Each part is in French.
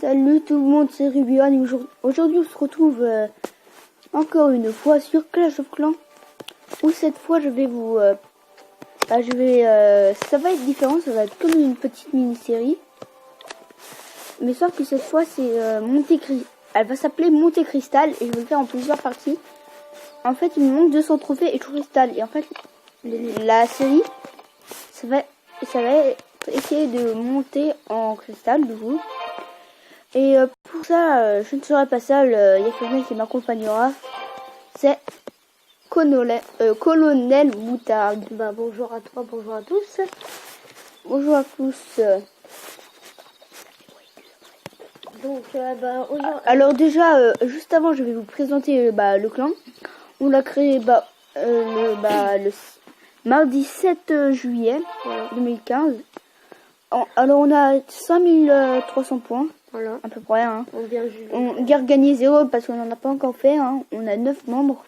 Salut tout le monde, c'est Rubion et aujourd'hui on se retrouve encore une fois sur Clash of Clans où cette fois je vais vous... ça va être différent, ça va être comme une petite mini-série. Mais sauf que cette fois c'est elle va s'appeler Monte Cristal et je vais le faire en plusieurs parties. En fait il me manque 200 trophées et tout cristal. Et en fait la série ça va essayer de monter en cristal du coup. Et pour ça, je ne serai pas seul, il y a quelqu'un qui m'accompagnera. C'est Colonel Moutarde. Bah bonjour à toi, bonjour à tous. Bonjour à tous. Donc aujourd'hui... Alors déjà, juste avant, je vais vous présenter le clan. On l'a créé le mardi 7 juillet 2015. Alors on a 5300 points. Voilà. À peu près. Hein. On vient gagner 0 parce qu'on n'en a pas encore fait. Hein. On a 9 membres.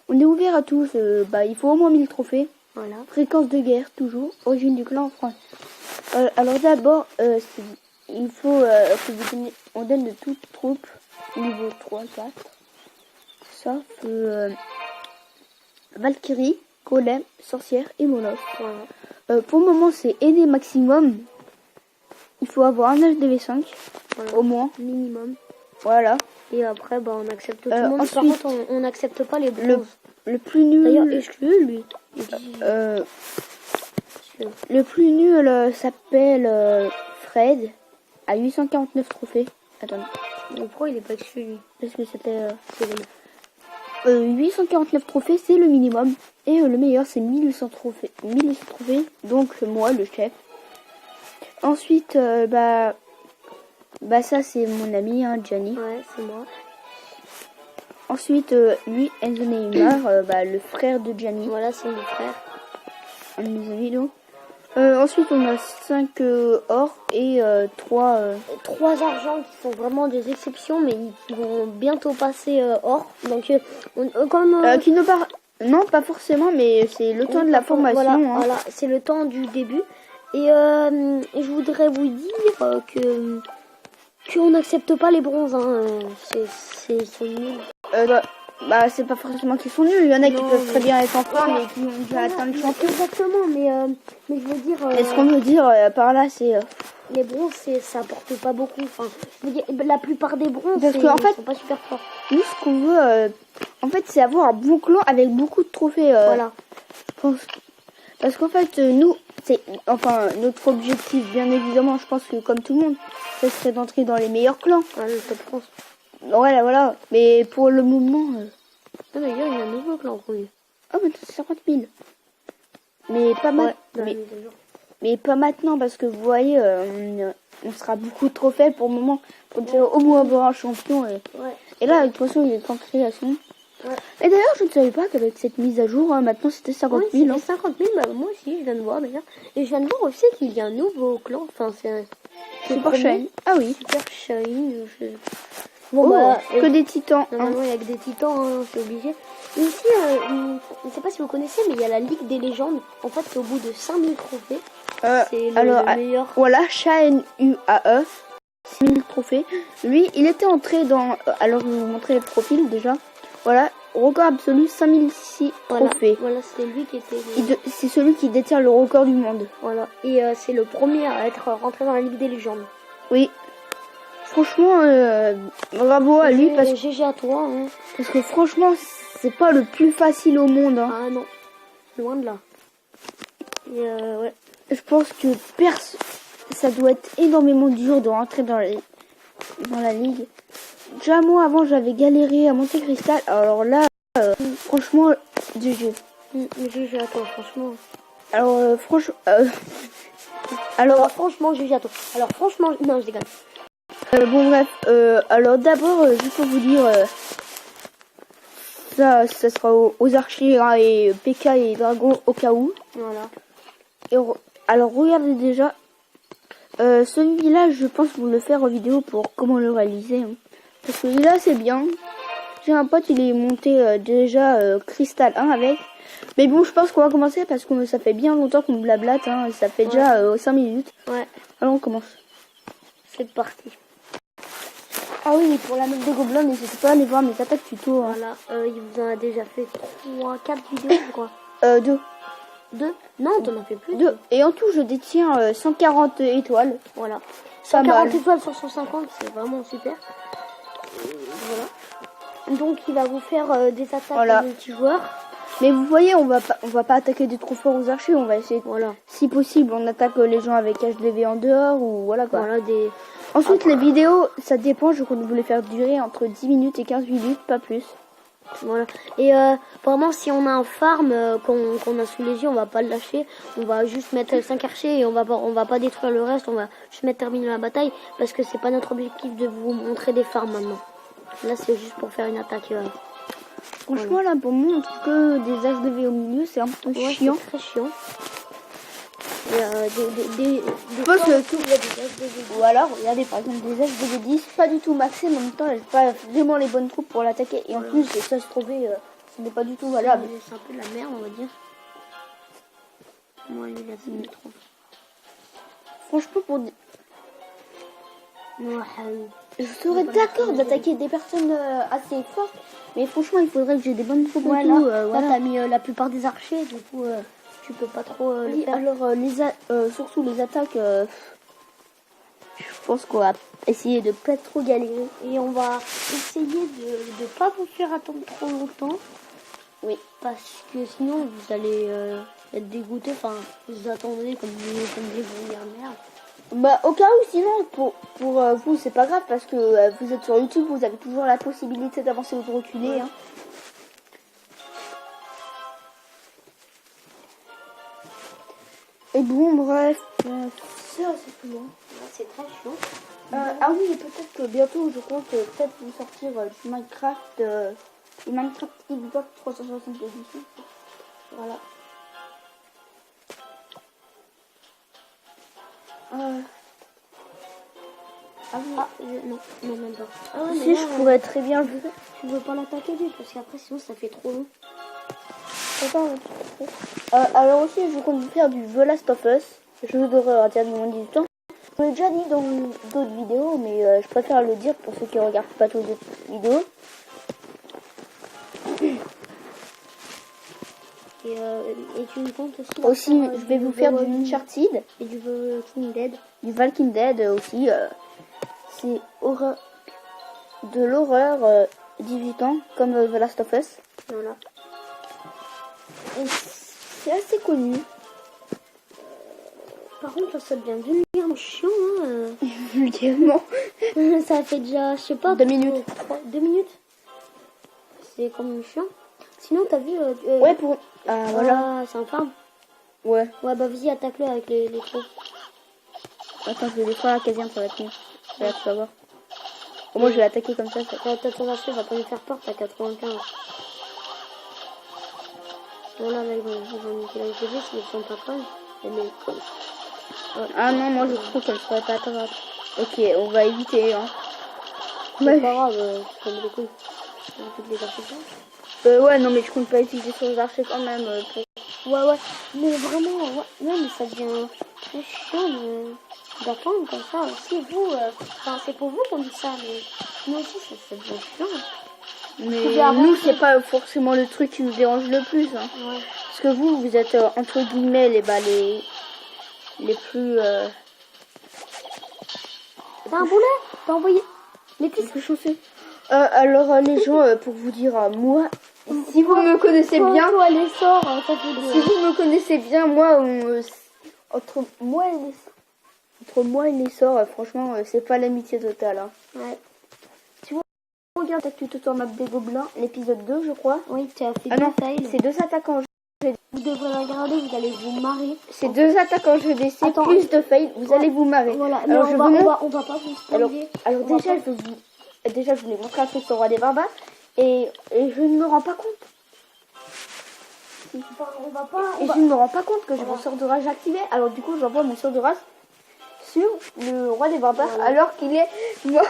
On est ouvert à tous. Il faut au moins 1000 trophées. Voilà. Fréquence de guerre, toujours. Origine du clan en France. Alors d'abord, il faut que on donne de toutes troupes. Niveau 3, 4. Sauf Valkyrie, Golem, Sorcière et Moloch. Voilà. Pour le moment, c'est aîné maximum. Il faut avoir un HDV5. Voilà. Au moins. Minimum. Voilà. Et après, on accepte tout le monde. Ensuite, par contre, on n'accepte pas les bronzes. Le plus nul... D'ailleurs, exclu lui. Le plus nul s'appelle Fred, à 849 trophées. Attends. Mais pourquoi il est pas exclu lui? Parce que c'était... 849 trophées, c'est le minimum. Et le meilleur, c'est 1800 trophées. 1800 trophées, donc moi, le chef. Ensuite, ça c'est mon ami, hein, Gianni. Ouais, c'est moi. Ensuite, lui, Enzo Neymar, le frère de Gianni. Voilà, c'est mon frère. Un de mes amis, donc. Ensuite, on a 5 or et 3... 3 argents qui sont vraiment des exceptions, mais qui vont bientôt passer or. Donc, qui ne part... Non, pas forcément, mais c'est le temps de la formation. Voilà, hein. Voilà, c'est le temps du début. Et je voudrais vous dire qu'on n'accepte pas les bronzes. Hein. C'est nul. C'est pas forcément qu'ils sont nuls. Il y en a qui peuvent très bien être en forme et qui ont déjà atteint le champion. Exactement, mais je veux dire... Et ce qu'on veut dire par là, c'est... Les bronzes, ça apporte pas beaucoup. Enfin, je veux dire, la plupart des bronzes, parce qu'en fait, sont pas super forts. Nous, ce qu'on veut, en fait, c'est avoir un bon clan avec beaucoup de trophées. Voilà. Je pense. Parce qu'en fait, nous, notre objectif, bien évidemment, je pense que comme tout le monde, ce serait d'entrer dans les meilleurs clans. Ouais, le top France. Voilà. Mais pour le moment... Non, d'ailleurs, il y a un nouveau clan qu'on est. Oh, mais c'est 50 000. Mais pas mal. Mais pas maintenant, parce que vous voyez, on sera beaucoup trop faible pour le moment. Pour au moins avoir un champion. Et là, de toute façon, il est en création. Ouais. Et d'ailleurs, je ne savais pas qu'avec cette mise à jour, maintenant c'était 50 000. C'était 50 000, moi aussi, je viens de voir d'ailleurs. Et je viens de voir aussi qu'il y a un nouveau clan. Enfin, c'est Super Shine. Ah oui. Super Shine. Bon, que des titans. Normalement, il y a que des titans, hein, c'est obligé. Et ici, je ne sais pas si vous connaissez, mais il y a la Ligue des légendes. En fait, c'est au bout de 5000 trophées. C'est le meilleur. Voilà, Shine UAE. 6000 trophées. Lui, il était entré dans... alors, je vais vous montrer le profil déjà. Voilà, record absolu, 5006 trophées. Voilà, c'est lui qui était... C'est celui qui détient le record du monde. Voilà, et c'est le premier à être rentré dans la Ligue des légendes. Oui. Franchement, bravo à lui. GG à toi. Hein. Parce que franchement, c'est pas le plus facile au monde. Hein. Ah non, loin de là. Et ouais. Je pense que ça doit être énormément dur de rentrer dans la ligue. Déjà moi avant j'avais galéré à monter cristal. Alors là, franchement, GG. GG à toi, franchement. Alors franchement, franchement, GG à toi. Alors franchement, non, je déconne. Bon bref, alors d'abord, juste pour vous dire, ça sera aux archers hein, et PK et dragons au cas où. Voilà. Et alors regardez déjà, celui-là, je pense vous le faire en vidéo pour comment le réaliser. Hein. Parce que là c'est bien. J'ai un pote, il est monté déjà Cristal 1 avec. Mais bon, je pense qu'on va commencer parce que ça fait bien longtemps qu'on blablate. Hein, ça fait déjà 5 minutes. Ouais. Alors on commence. C'est parti. Ah oui, pour la map des gobelins, n'hésitez pas à aller voir mes attaques tuto. Hein. Voilà, il vous en a déjà fait 4 vidéos, je crois. 2. 2? Non, t'en as fait plus. 2. Et en tout, je détiens 140 étoiles. Voilà. Pas 140 mal. étoiles sur 150, c'est vraiment super. Voilà. Donc il va vous faire des attaques Voilà. multijoueurs. Mais vous voyez, on va pas attaquer des trop forts aux archers. On va essayer, Voilà. si possible, on attaque les gens avec HDV en dehors ou voilà quoi. Voilà des. Ensuite, les vidéos, ça dépend. Je compte vous les faire durer entre 10 minutes et 15 minutes, pas plus. Voilà. Et vraiment, si on a un farm qu'on a sous les yeux, on va pas le lâcher. On va juste mettre 5 archers et on va pas détruire le reste. On va juste mettre terminer la bataille parce que c'est pas notre objectif de vous montrer des farms maintenant. Là, c'est juste pour faire une attaque. Franchement, là, pour moi, on trouve que des HDV au milieu, c'est un peu Ouais, chiant. c'est très chiant. Et des Moi, fois je aussi, il y a des HDV. Ou alors, regardez, par exemple, des HDV 10, pas du tout maxé, mais en même temps, j'ai pas vraiment les bonnes troupes pour l'attaquer. Et en plus, ça se trouvait, ce n'est pas du tout valable. C'est un peu de la merde, on va dire. Moi, lui, il a fait trop. Franchement, Ouais, je serais d'accord d'attaquer des personnes assez fortes, mais franchement, il faudrait que j'ai des bonnes troupes et voilà. tout. Là, Voilà. t'as mis la plupart des archers, du coup, tu peux pas trop le Oui, faire. alors, surtout les attaques, je pense qu'on va essayer de pas trop galérer. Et on va essayer de ne pas vous faire attendre trop longtemps. Oui. Parce que sinon, vous allez être dégoûté. Enfin, vous attendez comme des gruyères merde. Bah, au cas où, sinon, pour vous, c'est pas grave, parce que vous êtes sur YouTube, vous avez toujours la possibilité d'avancer ou de reculer. Ouais. Hein. Et bon, bref, ça, c'est tout. Hein. Là, c'est très chiant. Ah oui, et peut-être que bientôt, je compte peut-être vous sortir du Minecraft, du Minecraft Xbox 360 édition. Voilà. Ah oui. Non, même pas. Ah ouais, Si, mais là, je pourrais très bien le faire. tu veux pas l'attaquer lui parce qu'après sinon ça fait trop long. Alors aussi, je compte vous faire du The Last of Us. Je devrais dire de mon 18 ans. Je l'ai déjà dit dans d'autres vidéos, mais je préfère le dire pour ceux qui ne regardent pas toutes les vidéos. Et tu me comptes aussi. Aussi, je vais vous faire du Uncharted. Et du Walking Dead. Du Walking Dead aussi. C'est de l'horreur 18 ans, comme The Last of Us. Voilà. Et c'est assez connu. Par contre, là, ça devient vulgairement chiant. Hein. Vulgairement. Ça fait déjà, je sais pas, 2 minutes. 2 minutes. C'est quand même chiant. Sinon, t'as vu. Ouais, pour. Ah, voilà. C'est un farm. Ouais. Ouais, bah vas-y, attaque-le avec les trous. Attends, je vais les faire à la caserne, ça va tenir. Là, tu vas voir. Au moins, je vais attaquer comme ça. T'as ton archer, va pas lui faire peur, t'as 95. Voilà, là, ils vont niquer la GG s'ils sont pas prêts. Ah non, moi je trouve qu'elle serait pas grave. Ok, on va éviter. Hein. C'est pas grave, c'est comme les couilles. Toutes les archers. Ouais, non, mais je compte pas utiliser sur les archers quand même. Ouais, mais vraiment, ouais, mais ça devient très chiant d'attendre comme ça. Aussi, vous, enfin, c'est pour vous qu'on dit ça, mais nous aussi, ça devient chiant. Mais nous, c'est pas forcément le truc qui nous dérange le plus. Hein. Ouais. Parce que vous êtes entre guillemets les plus. T'as un boulet? T'as envoyé les plus chaussés. Alors, les gens, pour vous dire, moi, si vous me connaissez bien. Toi, les sorts, ça fait Si vous me connaissez bien, moi, entre moi et les sorts, franchement, c'est pas l'amitié totale. Hein. Ouais. Tu vois, regarde ta tuto map des gobelins, l'épisode 2, je crois. Oui, tu as fait Ah non, fails. c'est 2 attaquants. Vous devrez regarder, vous allez vous marrer. C'est 2 attaquants GDC, Attends, plus de fails, vous allez vous marrer. Voilà, mais alors, on va pas vous spoiler. Alors déjà, je voulais montrer un truc sur Roi des Barbares, et je ne me rends pas compte. Enfin, Je ne me rends pas compte que j'ai mon sort de rage activé. Alors du coup, j'envoie mon sort de rage sur le Roi des Barbares, alors qu'il est mort.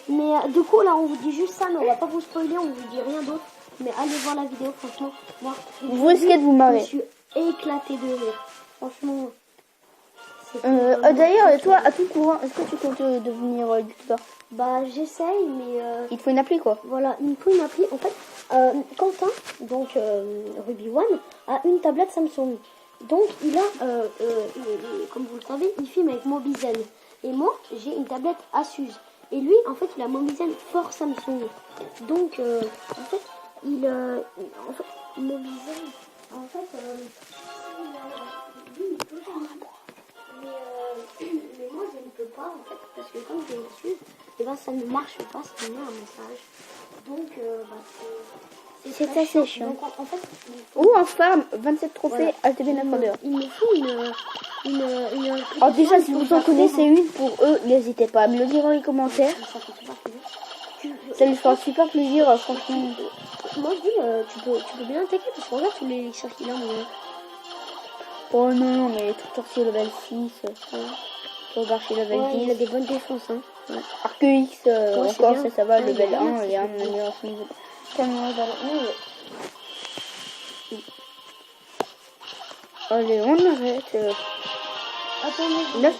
Mais du coup, là, on vous dit juste ça, mais on va pas vous spoiler, on vous dit rien d'autre. Mais allez voir la vidéo, franchement. Moi, Vous risquez de vous je marrer. me suis éclaté de rire. Franchement, D'ailleurs, toi, à tout courant, est-ce que tu comptes devenir youtubeur? Bah j'essaye, mais Il te faut une appli, quoi. voilà, il me faut une appli. En fait, Quentin, donc Ruby One, a une tablette Samsung. Donc il a, comme vous le savez, il filme avec Mobizen. Et moi, j'ai une tablette Asus. Et lui, en fait, il a Mobizen for Samsung. Donc, en fait, Mobizen, en fait, lui, il peut mais moi, je ne peux pas, en fait, parce que comme j'ai une Asus, et ben, ça ne marche pas, c'est un message. Donc, C'est assez chiant. Donc, en fait, Ou en farm, 27 trophées, voilà. HDB 902. Il me faut une Alors déjà, si vous en connaissez une pour eux, n'hésitez pas à me le dire dans les commentaires. Ça fait super plaisir. Ça lui fera super plaisir, franchement. Moi je dis, tu peux bien attaquer parce que regarde tous les élixirs qu'il a. Oh non, mais tout sorcier level 6. Tout archer level 10. Il a des bonnes défenses. Hein. Ouais. Arc-X, encore bien. ça va, Ouais, level il est 1, bien, il est un meilleur niveau. Allez, on arrête. Attends, 9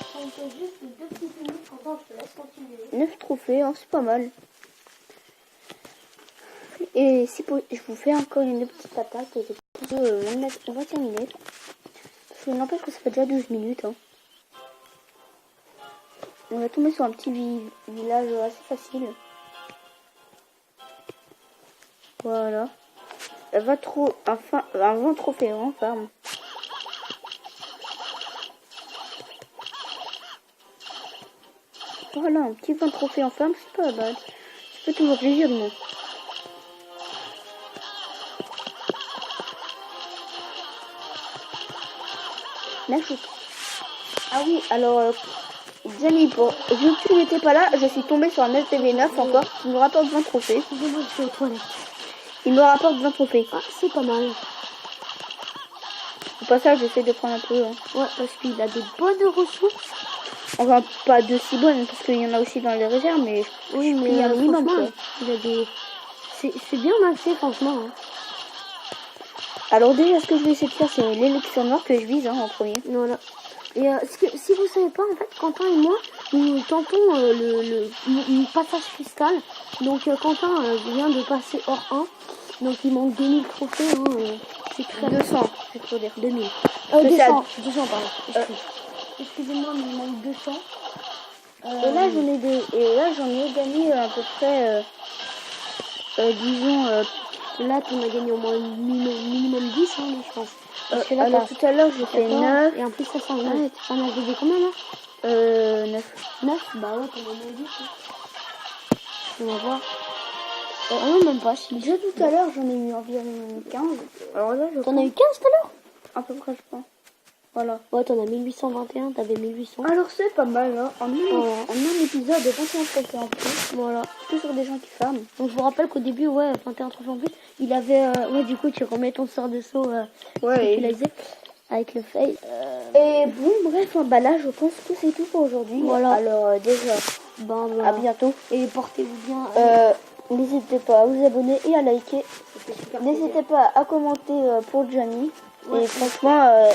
juste 2 petites minutes, Quentin, je te laisse continuer. 9 trophées, hein, c'est pas mal. Et si je vous fais encore une petite attaque, on va terminer. Parce que n'empêche que ça fait déjà 12 minutes. Hein. On va tomber sur un petit village assez facile. Voilà. Un 20 trophées en farm. Voilà, un petit 20 trophées en farm, c'est pas mal. Ça fait toujours plaisir de moi. Merci. Ah oui, alors, Jenny, vu que tu n'étais pas là, je suis tombée sur un STV9 encore qui me rapporte 20 trophées. Excusez-moi, je suis aux toilettes. Il me rapporte 20 trophées. Ah, c'est pas mal. Au passage, j'essaie de prendre un peu. Hein. Ouais, parce qu'il a des bonnes ressources. Enfin, pas de si bonnes, parce qu'il y en a aussi dans les réserves, mais oui, mais il y a un minimum. franchement, il a des... C'est bien maxé, franchement. Hein. Alors déjà, ce que je vais essayer de faire, c'est l'élixir noir que je vise en premier. Voilà. Et si vous savez pas, en fait, Quentin et moi, nous tentons le passage cristal. Donc Quentin vient de passer hors 1. Donc il manque 2000 trophées. Hein, c'est très 200, il faut dire. 2000. 200, pardon. Excusez-moi, mais il manque 200. Et là, j'en ai gagné à peu près, disons... là, tu m'as gagné au moins minimum 10, hein, je pense. Parce que là, alors tout à l'heure, j'ai fait 9. Et en plus, ça s'enlève. On a gagné combien là 9. 9. Bah ouais, t'en as moins 10. Hein. On va voir. Non, même pas. Déjà tout à l'heure, j'en ai eu environ 15. Alors là, t'en as eu 15 tout à l'heure? À peu près, je pense. Voilà. Ouais, t'en as 1821, t'avais 1800. Alors c'est pas mal, hein. En un épisode de 21 trophées en plus. Voilà. Tout sur des gens qui farment. Donc je vous rappelle qu'au début, ouais, 21 trophées en plus, il avait... ouais, du coup, tu remets ton sort de saut ouais, avec le fail. Et bon, bref, bah là, je pense que c'est tout pour aujourd'hui. Voilà. Alors déjà, à bientôt. Et portez-vous bien. N'hésitez pas à vous abonner et à liker. N'hésitez pas à commenter pour Johnny. Ouais, et franchement,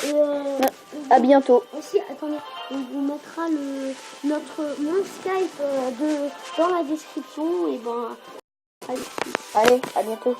à bientôt. Aussi, attendez, on vous mettra mon Skype dans la description. Et ben, allez, à bientôt.